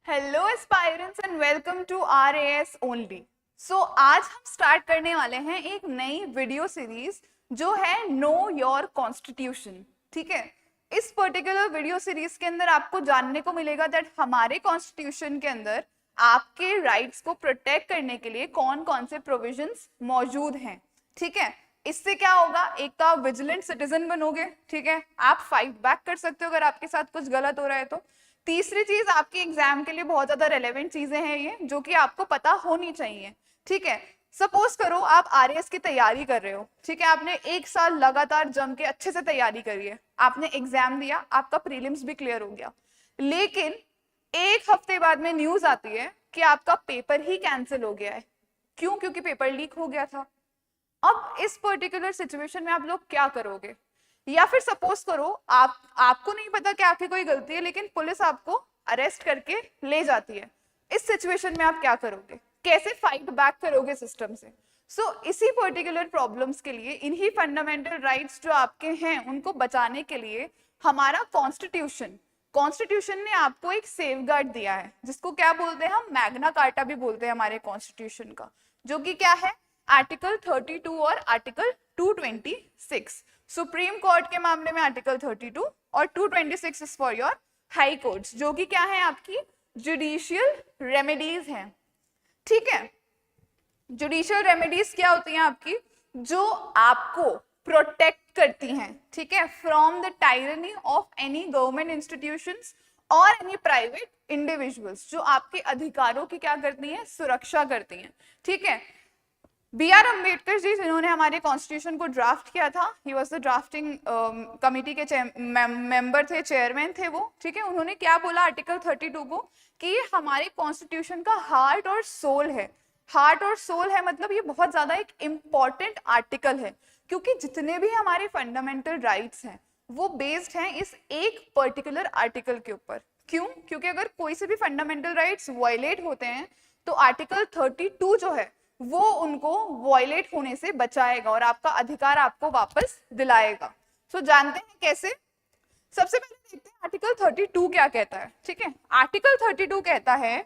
Hello aspirants and welcome to RAS only. So आज हम start करने वाले हैं एक नई वीडियो सीरीज जो है नो योर कॉन्स्टिट्यूशन। ठीक है, इस पर्टिकुलर वीडियो सीरीज के अंदर आपको जानने को मिलेगा दैट हमारे कॉन्स्टिट्यूशन के अंदर आपके राइट्स को प्रोटेक्ट करने के लिए कौन कौन से प्रोविजंस मौजूद हैं। ठीक है, इससे क्या होगा, एक तो आप विजिलेंट सिटीजन बनोगे। ठीक है, आप फाइट बैक कर सकते हो अगर आपके साथ कुछ गलत हो रहा है तो। तीसरी चीज, आपके एग्जाम के लिए बहुत ज्यादा रेलेवेंट चीजें हैं ये जो कि आपको पता होनी चाहिए। ठीक है, सपोज करो आप RAS की तैयारी कर रहे हो। ठीक है, आपने एक साल लगातार जम के अच्छे से तैयारी करी है, आपने एग्जाम दिया, आपका प्रीलिम्स भी क्लियर हो गया, लेकिन एक हफ्ते बाद में न्यूज आती है कि आपका पेपर ही कैंसिल हो गया है। क्यों? क्योंकि पेपर लीक हो गया था। अब इस पर्टिकुलर सिचुएशन में आप लोग क्या करोगे? या फिर सपोज करो आपको नहीं पता कि आपकी कोई गलती है लेकिन पुलिस आपको अरेस्ट करके ले जाती है। इस सिचुएशन में आप क्या करोगे? कैसे फाइट बैक करोगे सिस्टम से? इसी पर्टिकुलर प्रॉब्लम्स के लिए, इन्हीं फंडामेंटल राइट्स जो आपके हैं उनको बचाने के लिए हमारा कॉन्स्टिट्यूशन ने आपको एक सेफगार्ड दिया है, जिसको क्या बोलते हैं हम, मैग्ना कार्टा भी बोलते हैं हमारे कॉन्स्टिट्यूशन का, जो कि क्या है, आर्टिकल 32 और आर्टिकल 226। सुप्रीम कोर्ट के मामले में आर्टिकल 32 और 226 is for your high courts, जो कि क्या है, आपकी जुडिशियल रेमेडीज हैं। ठीक है, जुडिशियल रेमेडीज क्या होती हैं आपकी, जो आपको प्रोटेक्ट करती हैं, ठीक है, from the tyranny of any government institutions और एनी प्राइवेट इंडिविजुअल्स, जो आपके अधिकारों की क्या करती हैं, सुरक्षा करती हैं। ठीक है, BR अम्बेडकर जी जिन्होंने हमारे कॉन्स्टिट्यूशन को ड्राफ्ट किया था, he was the drafting committee के मेंबर थे, चेयरमैन थे वो। ठीक है, उन्होंने क्या बोला आर्टिकल 32 को, कि ये हमारे कॉन्स्टिट्यूशन का हार्ट और सोल है। हार्ट और सोल है मतलब ये बहुत ज्यादा एक इम्पॉर्टेंट आर्टिकल है, क्योंकि जितने भी हमारे फंडामेंटल राइट्स हैं वो बेस्ड हैं इस एक पर्टिकुलर आर्टिकल के ऊपर। क्यों? क्योंकि अगर कोई से भी फंडामेंटल राइट्स वायलेट होते हैं तो आर्टिकल 32 जो है वो उनको वायलेट होने से बचाएगा और आपका अधिकार आपको वापस दिलाएगा। जानते हैं कैसे? सबसे पहले देखते हैं आर्टिकल 32 क्या कहता है। ठीक है, आर्टिकल 32 कहता है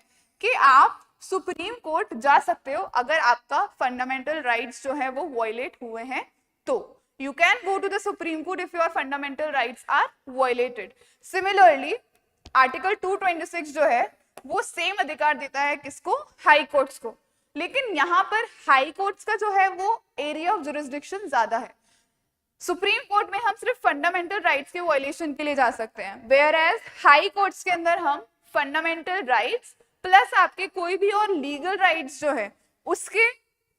कि आप सुप्रीम कोर्ट जा सकते हो अगर आपका फंडामेंटल राइट्स जो है वो वायलेट हुए हैं, तो you can go to the supreme court if your fundamental rights are violated. Similarly article 226 जो है वो सेम अधिकार देता है किसको, हाई कोर्ट्स को, लेकिन यहां पर हाई कोर्ट्स का जो है वो एरिया ऑफ जुरिस्डिक्शन ज्यादा है। सुप्रीम कोर्ट में हम सिर्फ फंडामेंटल राइट्स के वायलेशन के लिए जा सकते हैं, वेयर एज हाई कोर्ट्स के अंदर हम फंडामेंटल राइट्स प्लस आपके कोई भी और लीगल राइट्स जो है उसके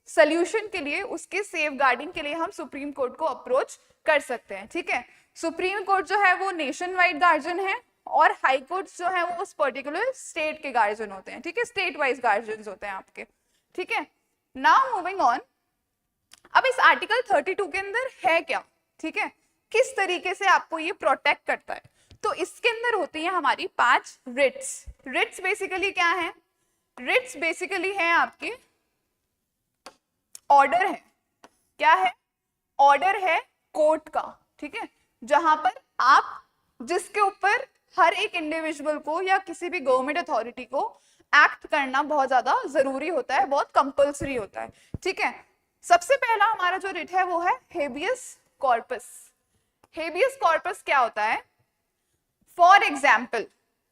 सोल्यूशन के लिए, उसके सेफगार्डिंग के लिए हम सुप्रीम कोर्ट को अप्रोच कर सकते हैं। ठीक है, सुप्रीम कोर्ट जो है वो नेशन वाइड गार्जियन है और हाई कोर्ट जो है वो उस पर्टिकुलर स्टेट के गार्जियन होते हैं। ठीक है, स्टेट वाइज गार्जियन होते हैं आपके। ठीक है, नाउ मूविंग ऑन। अब इस आर्टिकल 32 के अंदर है क्या? ठीक है, किस तरीके से आपको ये प्रोटेक्ट करता है? तो इसके अंदर होती है हमारी 5 रिट्स। रिट्स बेसिकली क्या है? रिट्स बेसिकली है आपके ऑर्डर है। क्या है? ऑर्डर है कोर्ट का। ठीक है, जहां पर आप, जिसके ऊपर हर एक इंडिविजुअल को या किसी भी गवर्नमेंट अथॉरिटी को एक्ट करना बहुत ज्यादा जरूरी होता है, बहुत कंपल्सरी होता है। ठीक है, सबसे पहला हमारा जो रिट है वो है हेबियस कॉर्पस। हेबियस कॉर्पस क्या होता है? फॉर एग्जाम्पल,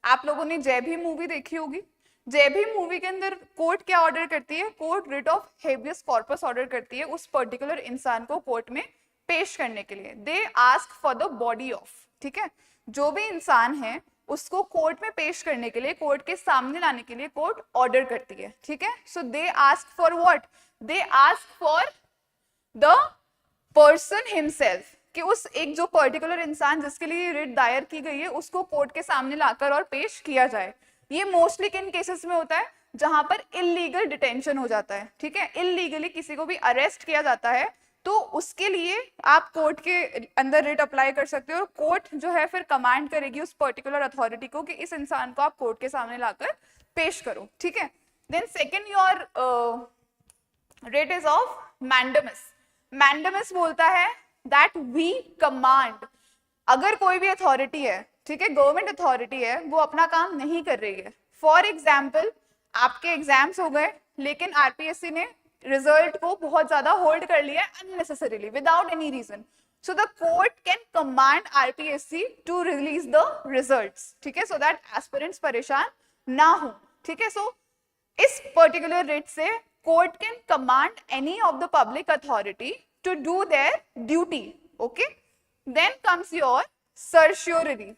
आप लोगों ने जय भीम मूवी देखी होगी। जय भीम मूवी के अंदर कोर्ट क्या ऑर्डर करती है? Court writ of habeas corpus order करती है उस पर्टिकुलर इंसान को कोर्ट में पेश करने के लिए। दे ask for the body of, ठीक है, जो भी इंसान है उसको कोर्ट में पेश करने के लिए, कोर्ट के सामने लाने के लिए कोर्ट ऑर्डर करती है। ठीक है, so they ask for what? They ask for the person himself, कि उस एक जो पर्टिकुलर इंसान जिसके लिए रिट दायर की गई है उसको कोर्ट के सामने लाकर और पेश किया जाए। ये मोस्टली किन केसेस में होता है? जहां पर इलीगल डिटेंशन हो जाता है। ठीक है, इलीगली किसी को भी अरेस्ट किया जाता है तो उसके लिए आप कोर्ट के अंदर रिट अप्लाई कर सकते हो और कोर्ट जो है फिर कमांड करेगी उस पर्टिकुलर अथॉरिटी को कि इस इंसान को आप कोर्ट के सामने लाकर पेश करो। ठीक है, then second your writ is of mandamus. Mandamus बोलता है दैट वी कमांड, अगर कोई भी अथॉरिटी है, ठीक है, गवर्नमेंट अथॉरिटी है, वो अपना काम नहीं कर रही है, फॉर एग्जाम्पल आपके एग्जाम्स हो गए, लेकिन आरपीएससी ने रिजल्ट को बहुत ज्यादा होल्ड कर लिया unnecessarily without any reason. So the court can command RPSC to release the results. ठीक है, सो दैट एस्पिरेंट्स परेशान ना हो. ठीक है, सो इस पर्टिकुलर रिट से court can command any of the public authority to do their duty. Okay, then comes your certiorari.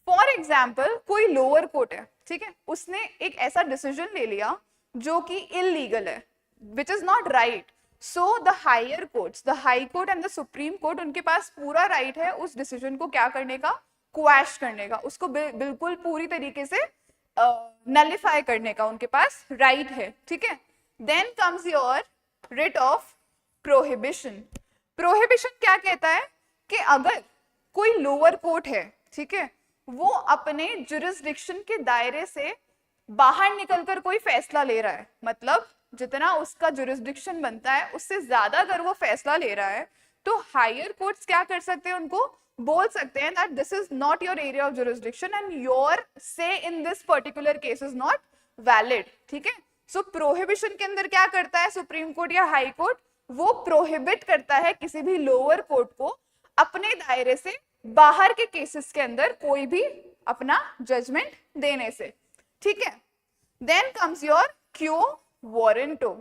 For example कोई लोअर कोर्ट है, ठीक है, उसने एक ऐसा डिसीजन ले लिया जो कि इलीगल है, which is not right. So the higher courts, the high court and the supreme court, उनके पास पूरा राइट है उस डिसीजन को क्या करने का, क्वैश करने का, उसको बिल्कुल पूरी तरीके से नलिफाई करने का उनके पास राइट है. ठीक है, then comes your writ of prohibition. Prohibition क्या कहता है कि अगर कोई लोअर कोर्ट है, ठीक है, वो अपने जुरिस्डिक्शन के दायरे से बाहर निकलकर कोई फैसला ले रहा है, मतलब जितना उसका जुरिस्डिक्शन बनता है उससे ज्यादा अगर वो फैसला ले रहा है, तो हायर कोर्ट्स क्या कर सकते हैं, उनको बोल सकते हैं that this is not your area of jurisdiction and your say in this particular case is not valid. ठीक है, सो प्रोहिबिशन के अंदर क्या करता है सुप्रीम कोर्ट या हाई कोर्ट, वो प्रोहिबिट करता है किसी भी लोअर कोर्ट को अपने दायरे से बाहर के केसेस के अंदर कोई भी अपना जजमेंट देने से. ठीक है, then comes your quo warranto.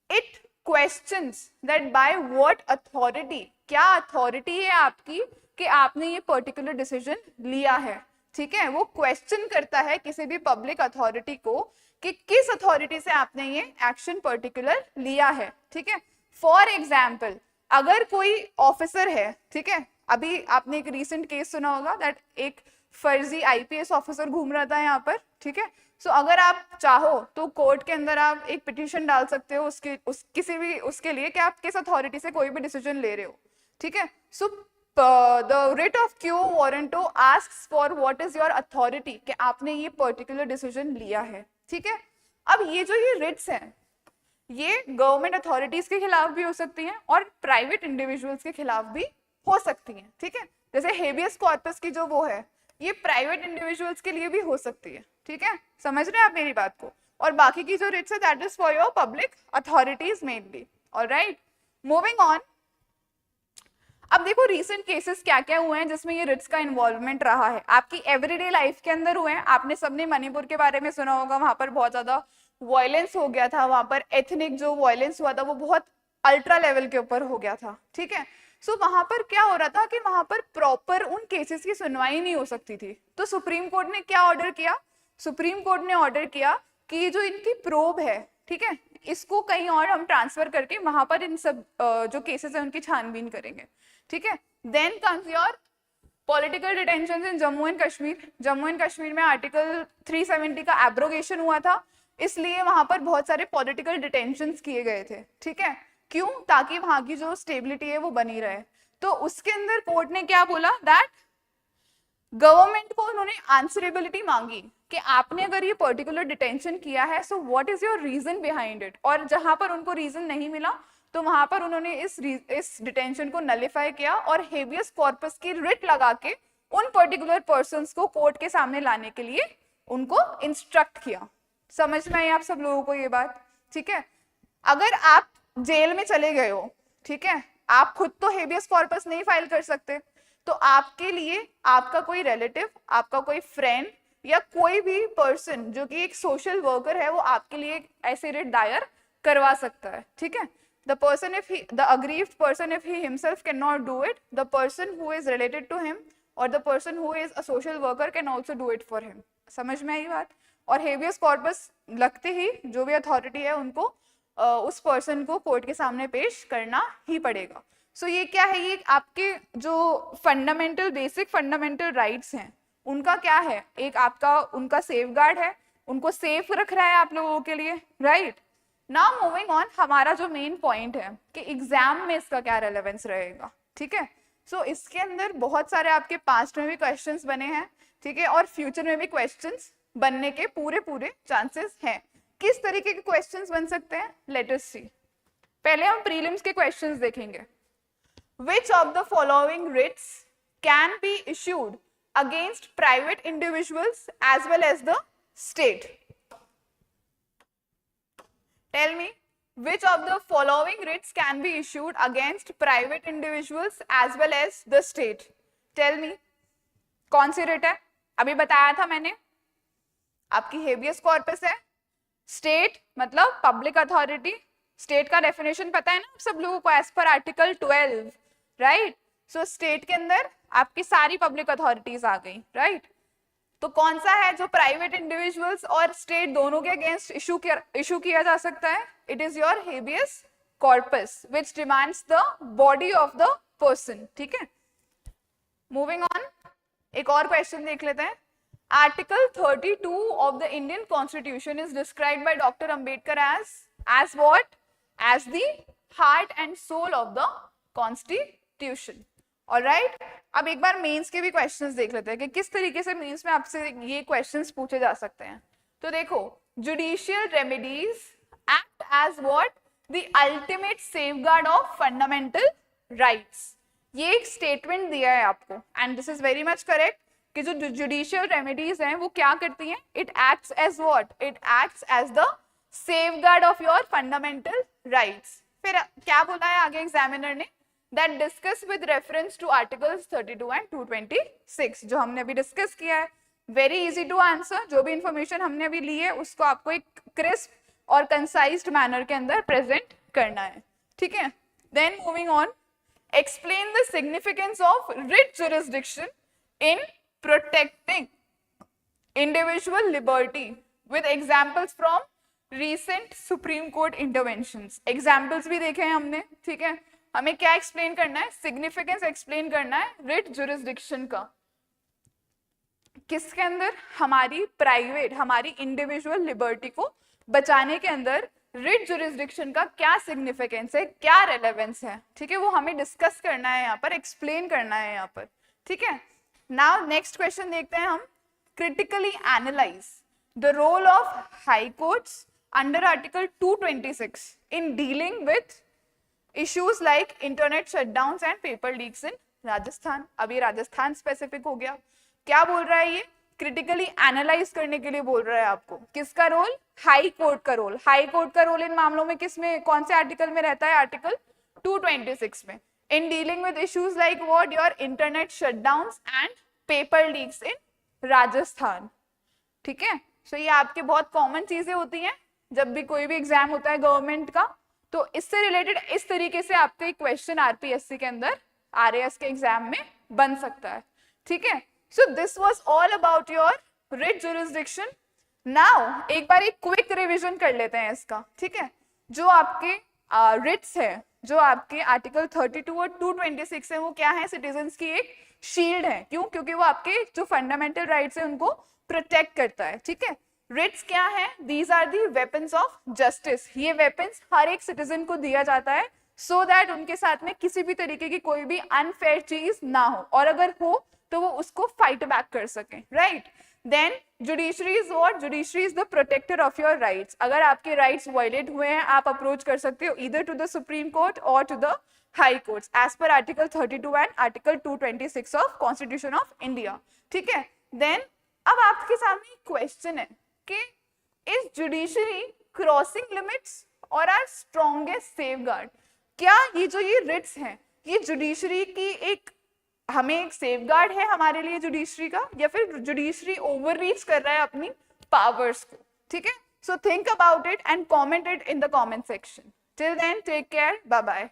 It questions that by what authority, क्या अथॉरिटी है आपकी कि आपने ये पर्टिकुलर डिसीजन लिया है. ठीक है, वो क्वेश्चन करता है किसी भी पब्लिक अथॉरिटी को कि किस अथॉरिटी से आपने ये एक्शन पर्टिकुलर लिया है. ठीक है, फॉर एग्जाम्पल अगर कोई ऑफिसर है, ठीक है, अभी आपने एक रीसेंट केस सुना होगा दैट एक फर्जी आईपीएस ऑफिसर घूम रहा था यहाँ पर. ठीक है, सो अगर आप चाहो तो कोर्ट के अंदर आप एक पिटीशन डाल सकते हो किसी भी उसके लिए कि आप किस अथॉरिटी से कोई भी डिसीजन ले रहे हो. ठीक है, सो द रिट ऑफ क्यो warranto asks for what is your authority कि आपने ये पर्टिकुलर डिसीजन लिया है. ठीक है, अब ये जो ये रिट्स हैं ये गवर्नमेंट अथॉरिटीज के खिलाफ भी हो सकती हैं और प्राइवेट इंडिविजुअल्स के खिलाफ भी हो सकती हैं. ठीक है, जैसे हेबियस कॉर्पस की जो वो है ये प्राइवेट इंडिविजुअल्स के लिए भी हो सकती है. ठीक है, समझ रहे हैं आप मेरी बात को. और बाकी की जो रिट्स है that is for your public authorities mainly. Alright, moving on. अब देखो रीसेंट केसेस क्या क्या हुए हैं जिसमें ये रिट्स का इन्वॉल्वमेंट रहा है, आपकी एवरीडे लाइफ के अंदर हुए हैं. आपने सबने मणिपुर के बारे में सुना होगा, वहां पर बहुत ज्यादा वायलेंस हो गया था, वहां पर एथनिक जो वायलेंस हुआ था वो बहुत अल्ट्रा लेवल के ऊपर हो गया था. ठीक है, सो वहां पर क्या हो रहा था कि वहां पर प्रॉपर उन केसेस की सुनवाई नहीं हो सकती थी. तो सुप्रीम कोर्ट ने क्या ऑर्डर किया, सुप्रीम कोर्ट ने ऑर्डर किया कि जो इनकी प्रोब है, ठीक है, इसको कहीं और हम ट्रांसफर करके वहां पर इन सब जो केसेस है उनकी छानबीन करेंगे. ठीक है, then comes your political detention in Jammu and Kashmir. Jammu and Kashmir में आर्टिकल 370 का एब्रोगेशन हुआ था, इसलिए वहां पर बहुत सारे पॉलिटिकल डिटेंशन किए गए थे. ठीक है, क्यों, ताकि वहां की जो स्टेबिलिटी है वो बनी रहे. तो उसके अंदर कोर्ट ने क्या बोला दैट गवर्नमेंट को उन्होंने आंसरेबिलिटी मांगी कि आपने अगर ये पर्टिकुलर डिटेंशन किया है so what is your reason behind it. और जहां पर उनको रीजन नहीं मिला तो वहां पर उन्होंने इस डिटेंशन को नलिफाई किया और हेबियस कॉर्पस की रिट लगा के उन पर्टिकुलर पर्संस को कोर्ट के सामने लाने के लिए उनको इंस्ट्रक्ट किया. समझ में आई आप सब लोगों को ये बात. ठीक है, अगर आप जेल में चले गए हो, ठीक है, आप खुद तो हेबियस कॉर्पस नहीं फाइल कर सकते, तो आपके लिए आपका कोई रिलेटिव, आपका कोई फ्रेंड या कोई भी पर्सन जो कि एक सोशल वर्कर है वो आपके लिए ऐसे रिट दायर करवा सकता है. ठीक है, the person if he the aggrieved person if he himself cannot do it, the person who is related to him or the person who is a social worker can also do it for him. समझ में आई बात. और habeas corpus लगते ही जो भी authority है उनको उस पर्सन को कोर्ट के सामने पेश करना ही पड़ेगा. सो ये क्या है, ये आपके जो फंडामेंटल बेसिक फंडामेंटल राइट्स हैं उनका क्या है, एक आपका उनका सेफगार्ड है, उनको सेफ रख रहा है आप लोगों के लिए. राइट, नाउ मूविंग ऑन, हमारा जो मेन पॉइंट है कि एग्जाम में इसका क्या रेलेवेंस रहेगा. ठीक है, सो इसके अंदर बहुत सारे आपके पास्ट में भी क्वेश्चंस बने हैं, ठीक है, और फ्यूचर में भी क्वेश्चंस बनने के पूरे चांसेस हैं. किस तरीके के क्वेश्चंस बन सकते हैं, लेट अस सी. पहले हम प्रीलिम्स के क्वेश्चंस देखेंगे. Which of the following writs can be issued against private individuals as well as the state. Tell me, which of the following writs can be issued against private individuals as well as the state? Tell me, कौन सी writ है? अभी बताया था मैंने, आपकी habeas corpus है. State मतलब public authority. State का डेफिनेशन पता है ना आप सब लोगों को, एज पर आर्टिकल 12, राइट? सो स्टेट के अंदर आपकी सारी पब्लिक अथॉरिटीज आ गई, राइट? तो कौन सा है जो प्राइवेट इंडिविजुअल्स और स्टेट दोनों के अगेंस्ट इशू किया जा सकता है? It is your habeas corpus which demands the body of the person. ठीक है, मूविंग ऑन, एक और क्वेश्चन देख लेते हैं. Article 32 of the Indian Constitution is described by Dr. Ambedkar as what? As the heart and soul of the Constitution. Alright? अब एक बार mains के भी क्वेश्चंस देख लेते हैं कि किस तरीके से मेंस में आपसे ये क्वेश्चंस पूछे जा सकते हैं. तो देखो, judicial remedies act as what? The ultimate safeguard of fundamental rights. ये एक स्टेटमेंट दिया है आपको and this is very much correct कि जो जुडिशियल रेमेडीज हैं वो क्या करती हैं? It acts as what? It acts as the safeguard of your fundamental rights. फिर क्या बोला है आगे एग्जामिनर ने? That discuss with reference to articles 32 and 226, जो हमने अभी डिस्कस किया है. Very easy to answer. जो भी इंफॉर्मेशन हमने अभी ली है उसको आपको एक क्रिस्प और कंसाइज्ड मैनर के अंदर प्रेजेंट करना है. ठीक है, then moving on, explain the significance of writ jurisdiction in protecting individual liberty with examples from recent Supreme Court interventions. Examples भी देखे हैं हमने. ठीक है, हमें क्या एक्सप्लेन करना है? सिग्निफिकेंस एक्सप्लेन करना है रिट जुरिसडिक्शन का. किसके अंदर? हमारी प्राइवेट, हमारी इंडिविजुअल लिबर्टी को बचाने के अंदर रिट जुरिसडिक्शन का क्या सिग्निफिकेंस है, क्या रेलेवेंस है. ठीक है, वो हमें डिस्कस करना है यहाँ पर, एक्सप्लेन करना है यहाँ पर. ठीक है, नाउ नेक्स्ट क्वेश्चन देखते हैं हम. Critically analyse the role of high courts under article 226 in dealing with issues like internet shutdowns and paper leaks in Rajasthan. अभी राजस्थान स्पेसिफिक हो गया. क्या बोल रहा है ये? क्रिटिकली एनालाइज करने के लिए बोल रहा है आपको. किसका रोल? हाई कोर्ट का रोल. हाई कोर्ट का रोल इन मामलों में किस में, कौन से आर्टिकल में रहता है? आर्टिकल 226 में. In dealing with issues like what? Your internet shutdowns and paper leaks in Rajasthan. ठीक है, so ये आपके बहुत कॉमन चीजें होती हैं जब भी कोई भी एग्जाम होता है गवर्नमेंट का. तो इससे रिलेटेड इस तरीके से आपका एक क्वेश्चन आरपीएससी के अंदर, आरएएस के एग्जाम में बन सकता है. ठीक है, so this was all about your writ jurisdiction. Now एक बार एक क्विक रिवीजन कर लेते हैं इसका. ठीक है, जो आपके रिट्स है, जो आपके आर्टिकल 32 और 226 है, वो क्या है? सिटीजन्स की एक शील्ड है. क्यों? क्योंकि वो आपके जो फंडामेंटल राइट्स है उनको प्रोटेक्ट करता है. ठीक है, रिट्स क्या है? These are the weapons of justice. ये वेपन्स हर एक सिटीजन को दिया जाता है सो दैट उनके साथ में किसी भी तरीके की कोई भी अनफेयर चीज ना हो, और अगर हो तो वो उसको फाइट बैक कर सके. Right? Then judiciary is what? Judiciary is the protector of your rights. अगर आपके राइट्स वायलेट हुए हैं आप अप्रोच कर सकते हो either to the supreme court or to the high courts as per article 32 and article 226 of constitution of India. ठीक है, देन अब आपके सामने एक क्वेश्चन है कि इज जुडिशरी क्रॉसिंग लिमिट्स और आर स्ट्रॉन्गेस्ट सेफगार्ड? क्या ये जो ये रिट्स हैं ये जुडिशरी की एक, हमें एक सेफगार्ड है हमारे लिए जुडिशरी का, या फिर जुडिशरी ओवररीच कर रहा है अपनी पावर्स को? ठीक है, so think about it and comment it in the comment section. Till then take care, bye bye.